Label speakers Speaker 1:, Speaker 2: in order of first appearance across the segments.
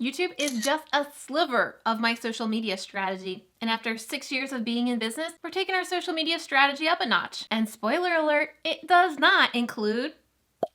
Speaker 1: YouTube is just a sliver of my social media strategy. And after 6 years of being in business, we're taking our social media strategy up a notch. And spoiler alert, it does not include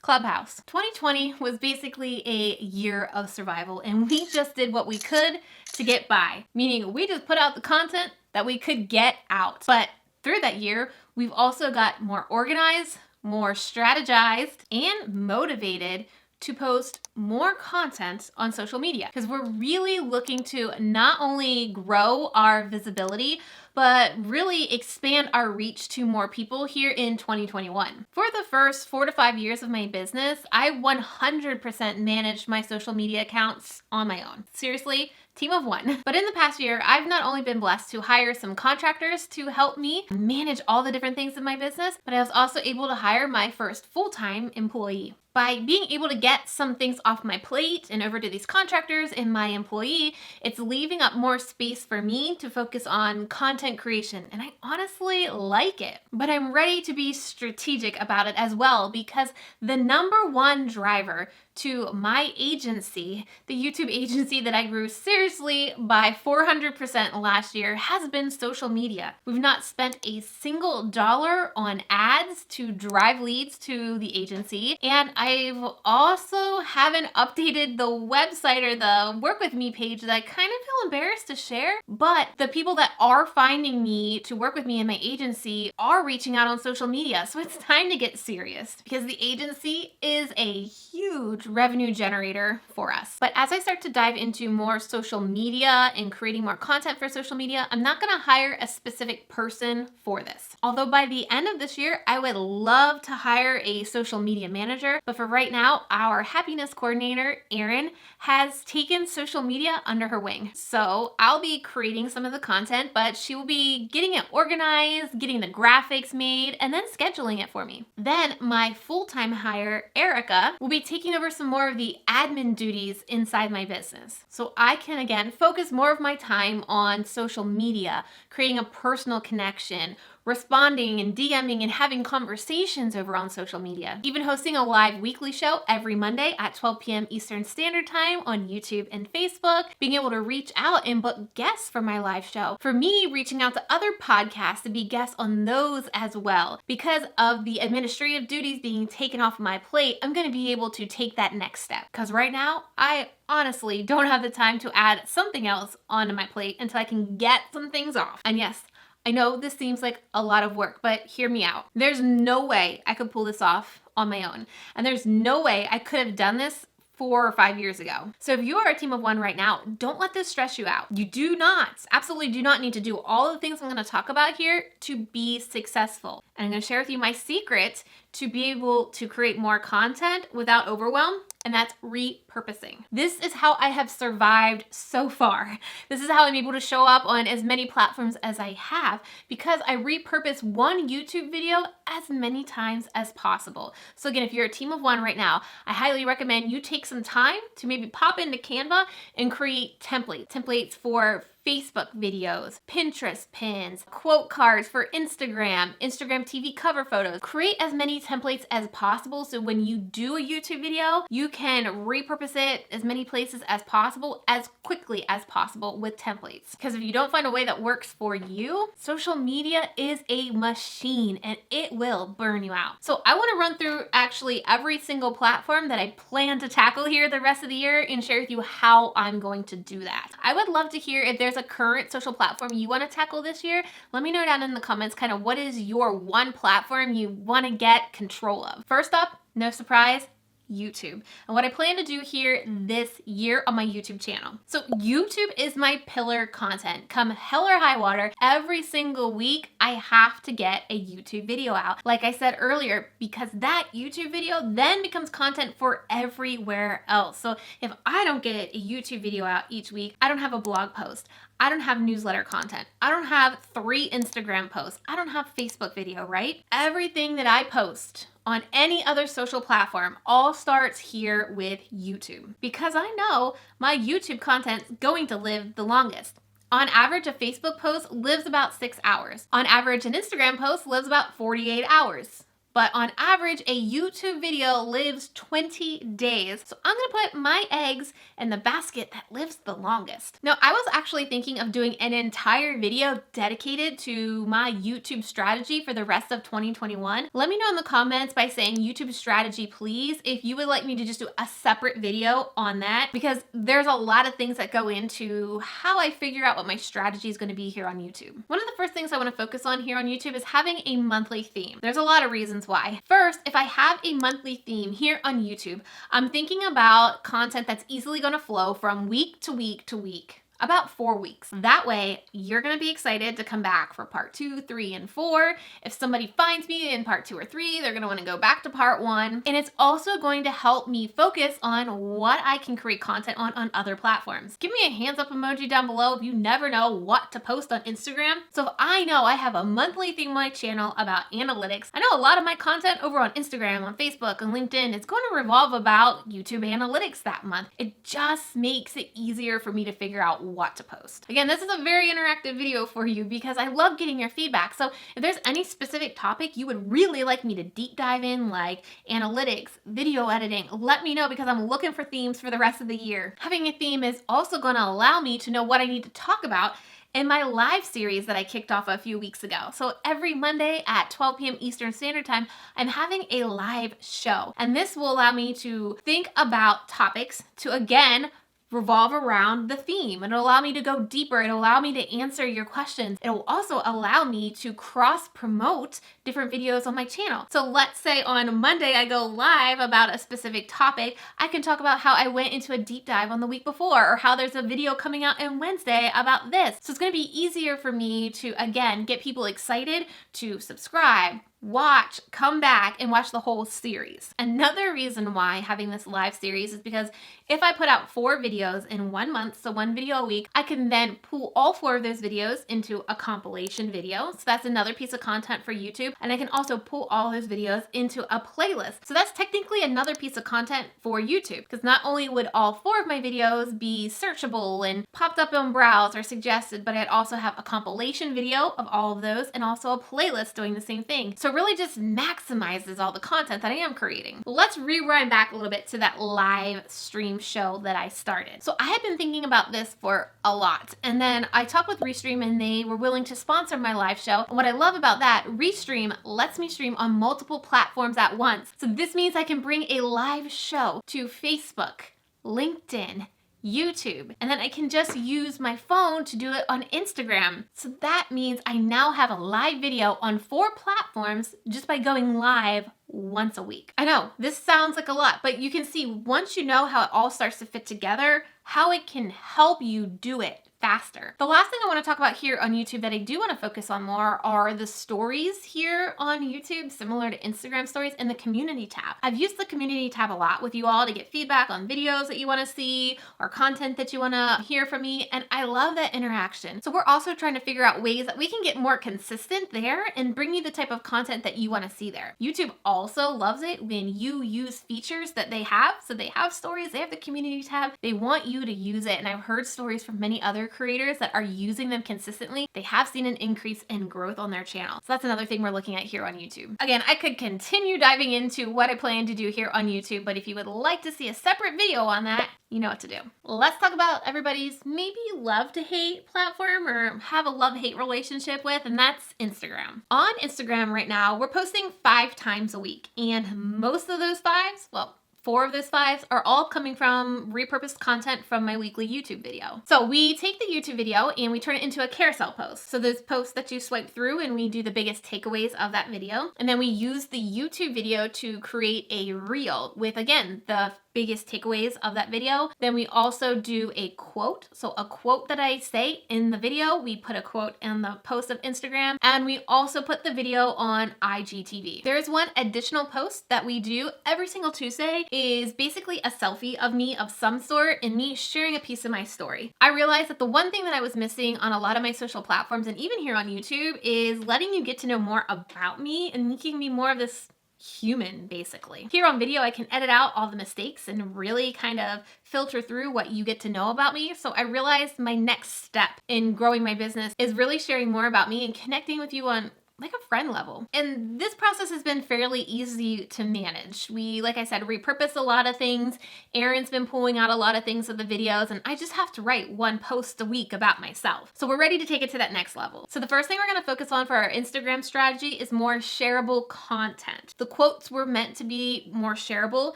Speaker 1: Clubhouse. 2020 was basically a year of survival, and we just did what we could to get by, meaning we just put out the content that we could get out. But through that year, we've also got more organized, more strategized, and motivated to post more content on social media, because we're really looking to not only grow our visibility, but really expand our reach to more people here in 2021. For the first 4 to 5 years of my business, I 100% managed my social media accounts on my own. Seriously, team of one. But in the past year, I've not only been blessed to hire some contractors to help me manage all the different things in my business, but I was also able to hire my first full-time employee. By being able to get some things off my plate and over to these contractors and my employee, it's leaving up more space for me to focus on content creation, and I honestly like it. But I'm ready to be strategic about it as well, because the number one driver to my agency, the YouTube agency that I grew seriously by 400% last year, has been social media. We've not spent a single dollar on ads to drive leads to the agency, and I've also haven't updated the website or the Work With Me page that I kind of feel embarrassed to share. But the people that are finding me to work with me in my agency are reaching out on social media, so it's time to get serious, because the agency is a huge revenue generator for us. But as I start to dive into more social media and creating more content for social media, I'm not gonna hire a specific person for this. Although by the end of this year, I would love to hire a social media manager. But for right now, our happiness coordinator, Erin, has taken social media under her wing. So I'll be creating some of the content, but she will be getting it organized, getting the graphics made, and then scheduling it for me. Then my full-time hire, Erica, will be taking over some more of the admin duties inside my business. So I can, again, focus more of my time on social media, creating a personal connection, responding and DMing and having conversations over on social media. Even hosting a live weekly show every Monday at 12 p.m. Eastern Standard Time on YouTube and Facebook, being able to reach out and book guests for my live show. For me, reaching out to other podcasts to be guests on those as well. Because of the administrative duties being taken off my plate, I'm going to be able to take that next step. Because right now, I honestly don't have the time to add something else onto my plate until I can get some things off. And yes, I know this seems like a lot of work, but hear me out. There's no way I could pull this off on my own. And there's no way I could have done this 4 or 5 years ago. So if you are a team of one right now, don't let this stress you out. You do not, absolutely do not need to do all the things I'm going to talk about here to be successful. And I'm going to share with you my secret to be able to create more content without overwhelm, and that's repurposing. This is how I have survived so far. This is how I'm able to show up on as many platforms as I have, because I repurpose one YouTube video as many times as possible. So again, if you're a team of one right now, I highly recommend you take some time to maybe pop into Canva and create templates for Facebook videos, Pinterest pins, quote cards for Instagram TV cover photos. Create as many templates as possible so when you do a YouTube video, you can repurpose it as many places as possible, as quickly as possible with templates. Because if you don't find a way that works for you, social media is a machine and it will burn you out. So I want to run through actually every single platform that I plan to tackle here the rest of the year and share with you how I'm going to do that. I would love to hear if there's a current social platform you want to tackle this year. Let me know down in the comments kind of what is your one platform you want to get control of. First up, no surprise, YouTube. And what I plan to do here this year on my YouTube channel. So YouTube is my pillar content. Come hell or high water, every single week I have to get a YouTube video out. Like I said earlier, because that YouTube video then becomes content for everywhere else. So if I don't get a YouTube video out each week, I don't have a blog post. I don't have newsletter content. I don't have 3 Instagram posts. I don't have Facebook video, right? Everything that I post on any other social platform all starts here with YouTube, because I know my YouTube content's going to live the longest. On average, a Facebook post lives about 6 hours. On average, an Instagram post lives about 48 hours. But on average, a YouTube video lives 20 days. So I'm gonna put my eggs in the basket that lives the longest. Now, I was actually thinking of doing an entire video dedicated to my YouTube strategy for the rest of 2021. Let me know in the comments by saying YouTube strategy, please, if you would like me to just do a separate video on that, because there's a lot of things that go into how I figure out what my strategy is gonna be here on YouTube. One of the first things I wanna focus on here on YouTube is having a monthly theme. There's a lot of reasons why. First, if I have a monthly theme here on YouTube, I'm thinking about content that's easily going to flow from week to week to week. About 4 weeks. That way, you're gonna be excited to come back for part 2, 3, and 4. If somebody finds me in part 2 or 3, they're gonna wanna go back to part 1. And it's also going to help me focus on what I can create content on other platforms. Give me a hands up emoji down below if you never know what to post on Instagram. So if I know I have a monthly theme on my channel about analytics, I know a lot of my content over on Instagram, on Facebook, and LinkedIn is going to revolve about YouTube analytics that month. It just makes it easier for me to figure out what to post. Again, this is a very interactive video for you because I love getting your feedback. So if there's any specific topic you would really like me to deep dive in, like analytics, video editing, let me know because I'm looking for themes for the rest of the year. Having a theme is also going to allow me to know what I need to talk about in my live series that I kicked off a few weeks ago. So every Monday at 12 p.m. Eastern Standard Time, I'm having a live show. And this will allow me to think about topics to, again, revolve around the theme. It'll allow me to go deeper. It'll allow me to answer your questions. It'll also allow me to cross-promote different videos on my channel. So let's say on Monday I go live about a specific topic. I can talk about how I went into a deep dive on the week before, or how there's a video coming out on Wednesday about this. So it's going to be easier for me to, again, get people excited to subscribe, watch, come back, and watch the whole series. Another reason why having this live series is because if I put out 4 videos in 1 month, so 1 video a week, I can then pull all 4 of those videos into a compilation video. So that's another piece of content for YouTube. And I can also pull all those videos into a playlist. So that's technically another piece of content for YouTube, because not only would all 4 of my videos be searchable and popped up on browse or suggested, but I'd also have a compilation video of all of those and also a playlist doing the same thing. So it really just maximizes all the content that I am creating. Let's rewind back a little bit to that live stream show that I started. So I had been thinking about this for a lot, and then I talked with Restream and they were willing to sponsor my live show. And what I love about that, Restream lets me stream on multiple platforms at once. So this means I can bring a live show to Facebook, LinkedIn, YouTube, and then I can just use my phone to do it on Instagram. So that means I now have a live video on 4 platforms just by going live once a week. I know this sounds like a lot, but you can see once you know how it all starts to fit together, how it can help you do it faster. The last thing I want to talk about here on YouTube that I do want to focus on more are the stories here on YouTube, similar to Instagram stories, and the community tab. I've used the community tab a lot with you all to get feedback on videos that you want to see or content that you want to hear from me, and I love that interaction. So we're also trying to figure out ways that we can get more consistent there and bring you the type of content that you want to see there. YouTube also loves it when you use features that they have. So they have stories, they have the community tab, they want you to use it, and I've heard stories from many other creators that are using them consistently. They have seen an increase in growth on their channel. So that's another thing we're looking at here on YouTube. Again, I could continue diving into what I plan to do here on YouTube, but if you would like to see a separate video on that, you know what to do. Let's talk about everybody's maybe love to hate platform or have a love-hate relationship with, and that's Instagram. On Instagram right now, we're posting 5 times a week, and most of those 5s, well, 4 of those 5s are all coming from repurposed content from my weekly YouTube video. So we take the YouTube video and we turn it into a carousel post. So those posts that you swipe through and we do the biggest takeaways of that video. And then we use the YouTube video to create a reel with, again, the biggest takeaways of that video. Then we also do a quote. So a quote that I say in the video, we put a quote in the post of Instagram, and we also put the video on IGTV. There is one additional post that we do every single Tuesday, is basically a selfie of me of some sort and me sharing a piece of my story. I realized that the one thing that I was missing on a lot of my social platforms and even here on YouTube is letting you get to know more about me and making me more of this human, basically. Here on video, I can edit out all the mistakes and really kind of filter through what you get to know about me. So I realized my next step in growing my business is really sharing more about me and connecting with you on like a friend level. And this process has been fairly easy to manage. We, like I said, repurpose a lot of things. Erin's been pulling out a lot of things of the videos, and I just have to write one post a week about myself. So we're ready to take it to that next level. So the first thing we're gonna focus on for our Instagram strategy is more shareable content. The quotes were meant to be more shareable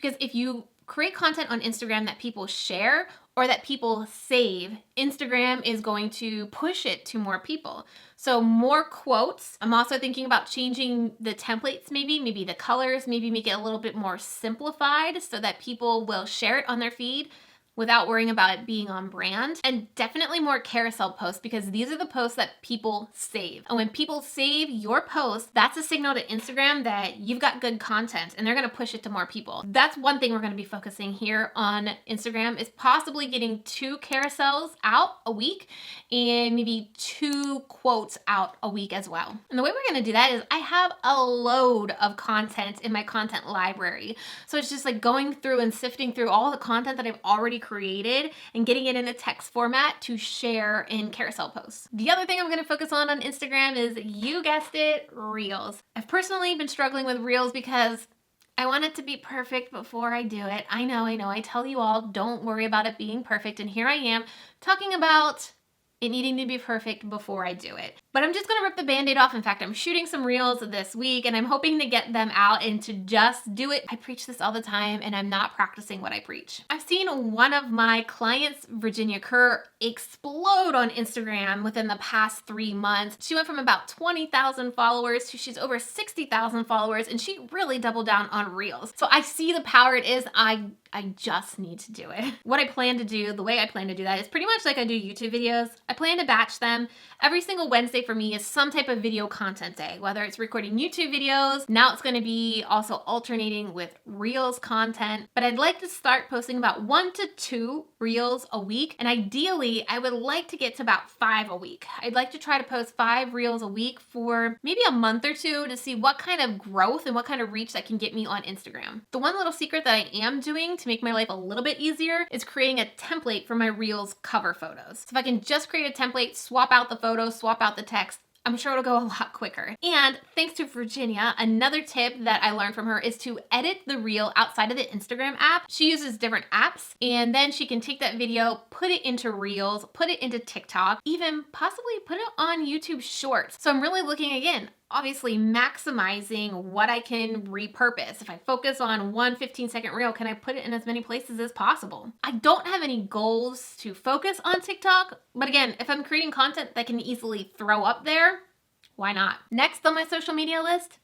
Speaker 1: because if you create content on Instagram that people share or that people save, Instagram is going to push it to more people. So more quotes. I'm also thinking about changing the templates, maybe the colors, maybe make it a little bit more simplified so that people will share it on their feed without worrying about it being on brand. And definitely more carousel posts because these are the posts that people save. And when people save your post, that's a signal to Instagram that you've got good content and they're gonna push it to more people. That's one thing we're gonna be focusing here on Instagram is possibly getting 2 carousels out a week and maybe 2 quotes out a week as well. And the way we're gonna do that is I have a load of content in my content library. So it's just like going through and sifting through all the content that I've already created and getting it in a text format to share in carousel posts. The other thing I'm going to focus on Instagram is, you guessed it, Reels. I've personally been struggling with Reels because I want it to be perfect before I do it. I know. I tell you all, don't worry about it being perfect. And here I am talking about it needing to be perfect before I do it. But I'm just gonna rip the Band-Aid off. In fact, I'm shooting some Reels this week and I'm hoping to get them out and to just do it. I preach this all the time and I'm not practicing what I preach. I've seen one of my clients, Virginia Kerr, explode on Instagram within the past 3 months. She went from about 20,000 followers to she's over 60,000 followers and she really doubled down on Reels. So I see the power it is. I just need to do it. What I plan to do, the way I plan to do that is pretty much like I do YouTube videos. I plan to batch them. Every single Wednesday for me is some type of video content day, whether it's recording YouTube videos. Now it's gonna be also alternating with Reels content, but I'd like to start posting about 1 to 2 Reels a week. And ideally, I would like to get to about 5 a week. I'd like to try to post 5 Reels a week for maybe a month or 2 to see what kind of growth and what kind of reach that can get me on Instagram. The one little secret that I am doing to make my life a little bit easier is creating a template for my Reels cover photos. So if I can just create a template, swap out the photos, swap out the text, I'm sure it'll go a lot quicker. And thanks to Virginia, another tip that I learned from her is to edit the reel outside of the Instagram app. She uses different apps and then she can take that video, put it into Reels, put it into TikTok, even possibly put it on YouTube Shorts. So I'm really looking, again, obviously maximizing what I can repurpose. If I focus on one 15-second reel, can I put it in as many places as possible? I don't have any goals to focus on TikTok, but again, if I'm creating content that can easily throw up there, why not? Next on my social media list,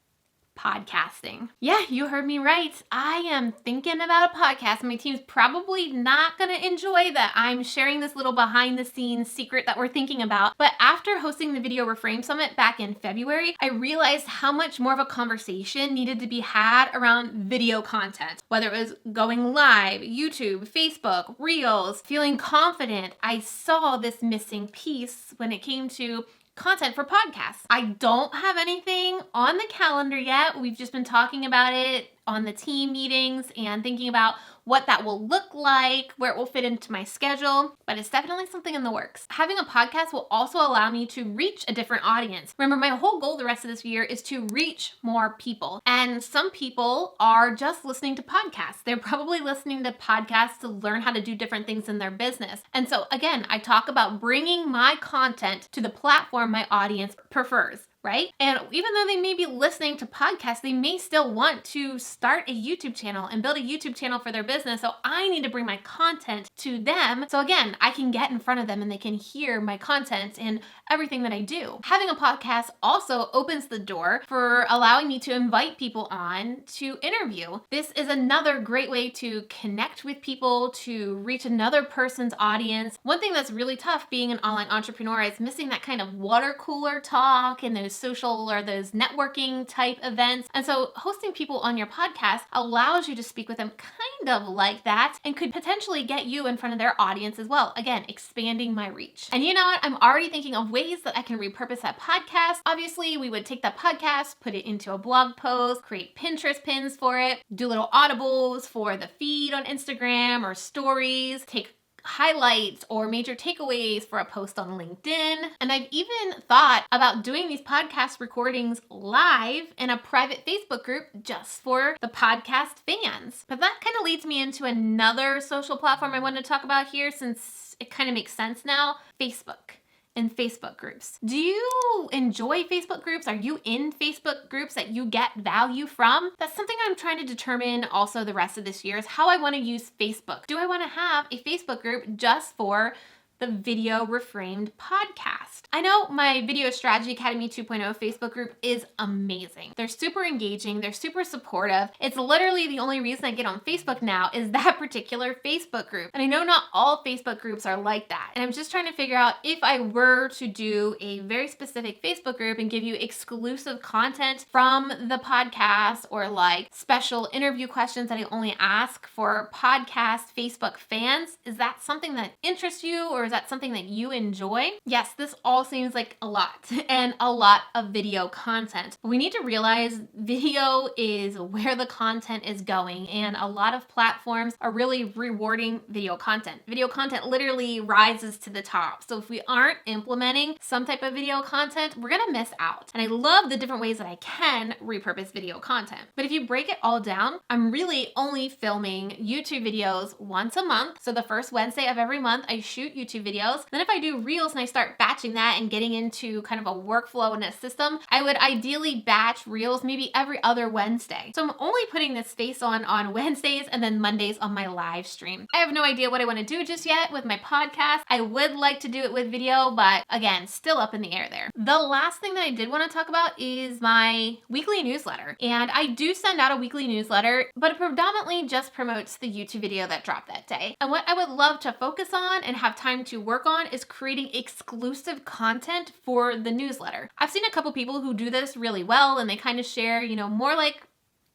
Speaker 1: podcasting. Yeah, you heard me right. I am thinking about a podcast. My team's probably not going to enjoy that I'm sharing this little behind the scenes secret that we're thinking about. But after hosting the Video Reframe Summit back in February, I realized how much more of a conversation needed to be had around video content, whether it was going live, YouTube, Facebook, Reels, feeling confident. I saw this missing piece when it came to content for podcasts. I don't have anything on the calendar yet. We've just been talking about it on the team meetings and thinking about what that will look like, where it will fit into my schedule, but it's definitely something in the works. Having a podcast will also allow me to reach a different audience. Remember, my whole goal the rest of this year is to reach more people. And some people are just listening to podcasts. They're probably listening to podcasts to learn how to do different things in their business. And so again, I talk about bringing my content to the platform my audience prefers. Right? And even though they may be listening to podcasts, they may still want to start a YouTube channel and build a YouTube channel for their business. So I need to bring my content to them. So again, I can get in front of them and they can hear my content and everything that I do. Having a podcast also opens the door for allowing me to invite people on to interview. This is another great way to connect with people, to reach another person's audience. One thing that's really tough being an online entrepreneur is missing that kind of water cooler talk and those social or those networking type events. And so hosting people on your podcast allows you to speak with them kind of like that and could potentially get you in front of their audience as well. Again, expanding my reach. And you know what? I'm already thinking of ways that I can repurpose that podcast. Obviously, we would take that podcast, put it into a blog post, create Pinterest pins for it, do little audibles for the feed on Instagram or stories, take highlights or major takeaways for a post on LinkedIn. And I've even thought about doing these podcast recordings live in a private Facebook group just for the podcast fans. But that kind of leads me into another social platform I want to talk about here, since it kind of makes sense now: Facebook and Facebook groups. Do you enjoy Facebook groups? Are you in Facebook groups that you get value from? That's something I'm trying to determine also the rest of this year, is how I want to use Facebook. Do I want to have a Facebook group just for the Video Reframed podcast? I know my Video Strategy Academy 2.0 Facebook group is amazing. They're super engaging. They're super supportive. It's literally the only reason I get on Facebook now is that particular Facebook group. And I know not all Facebook groups are like that. And I'm just trying to figure out, if I were to do a very specific Facebook group and give you exclusive content from the podcast, or like special interview questions that I only ask for podcast Facebook fans, is that something that interests you, or is that something that you enjoy? Yes, this all seems like a lot, and a lot of video content. We need to realize video is where the content is going, and a lot of platforms are really rewarding video content. Video content literally rises to the top. So if we aren't implementing some type of video content, we're gonna miss out. And I love the different ways that I can repurpose video content. But if you break it all down, I'm really only filming YouTube videos once a month. So the first Wednesday of every month, I shoot YouTube videos. Then if I do Reels and I start batching that and getting into kind of a workflow and a system, I would ideally batch Reels maybe every other Wednesday. So I'm only putting this face on Wednesdays, and then Mondays on my live stream. I have no idea what I want to do just yet with my podcast. I would like to do it with video, but again, still up in the air there. The last thing that I did want to talk about is my weekly newsletter. And I do send out a weekly newsletter, but it predominantly just promotes the YouTube video that dropped that day. And what I would love to focus on and have time to work on is creating exclusive content for the newsletter. I've seen a couple people who do this really well, and they kind of share, more like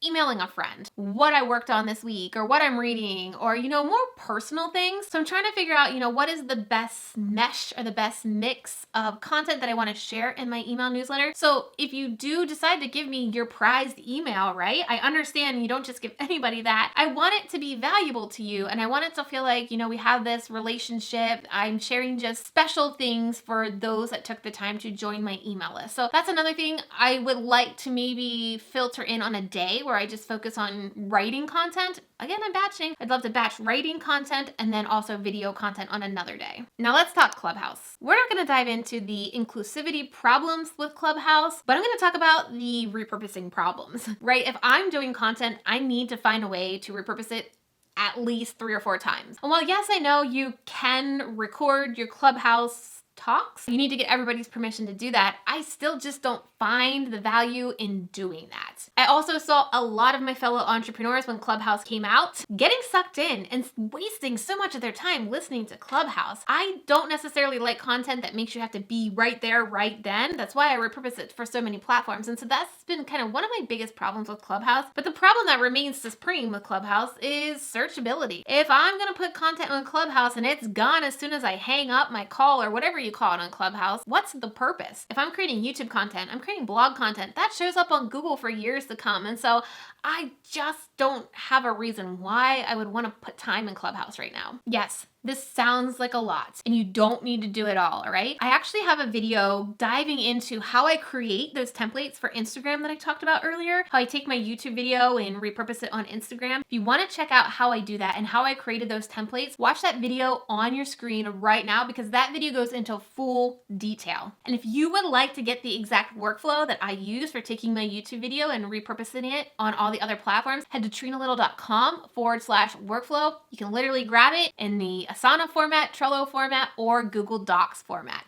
Speaker 1: emailing a friend what I worked on this week, or what I'm reading, or, more personal things. So I'm trying to figure out, what is the best mesh or the best mix of content that I want to share in my email newsletter. So if you do decide to give me your prized email, right? I understand you don't just give anybody that. I want it to be valuable to you, and I want it to feel like, we have this relationship. I'm sharing just special things for those that took the time to join my email list. So that's another thing I would like to maybe filter in on a day where I just focus on writing content. Again, I'm batching. I'd love to batch writing content and then also video content on another day. Now let's talk Clubhouse. We're not going to dive into the inclusivity problems with Clubhouse, but I'm going to talk about the repurposing problems, right? If I'm doing content, I need to find a way to repurpose it at least 3 or 4 times. And while yes, I know you can record your Clubhouse talks, you need to get everybody's permission to do that, I still just don't find the value in doing that. I also saw a lot of my fellow entrepreneurs when Clubhouse came out getting sucked in and wasting so much of their time listening to Clubhouse. I don't necessarily like content that makes you have to be right there right then. That's why I repurpose it for so many platforms. And so that's been kind of one of my biggest problems with Clubhouse. But the problem that remains supreme with Clubhouse is searchability. If I'm going to put content on Clubhouse and it's gone as soon as I hang up my call or whatever you call it on Clubhouse, what's the purpose? If I'm creating YouTube content, I'm creating blog content, that shows up on Google for years to come. And so I just don't have a reason why I would want to put time in Clubhouse right now. Yes, this sounds like a lot, and you don't need to do it all right? I actually have a video diving into how I create those templates for Instagram that I talked about earlier, how I take my YouTube video and repurpose it on Instagram. If you want to check out how I do that and how I created those templates, watch that video on your screen right now, because that video goes into full detail. And if you would like to get the exact workflow that I use for taking my YouTube video and repurposing it on all the other platforms, head to trinalittle.com/workflow. You can literally grab it in the Asana format, Trello format, or Google Docs format.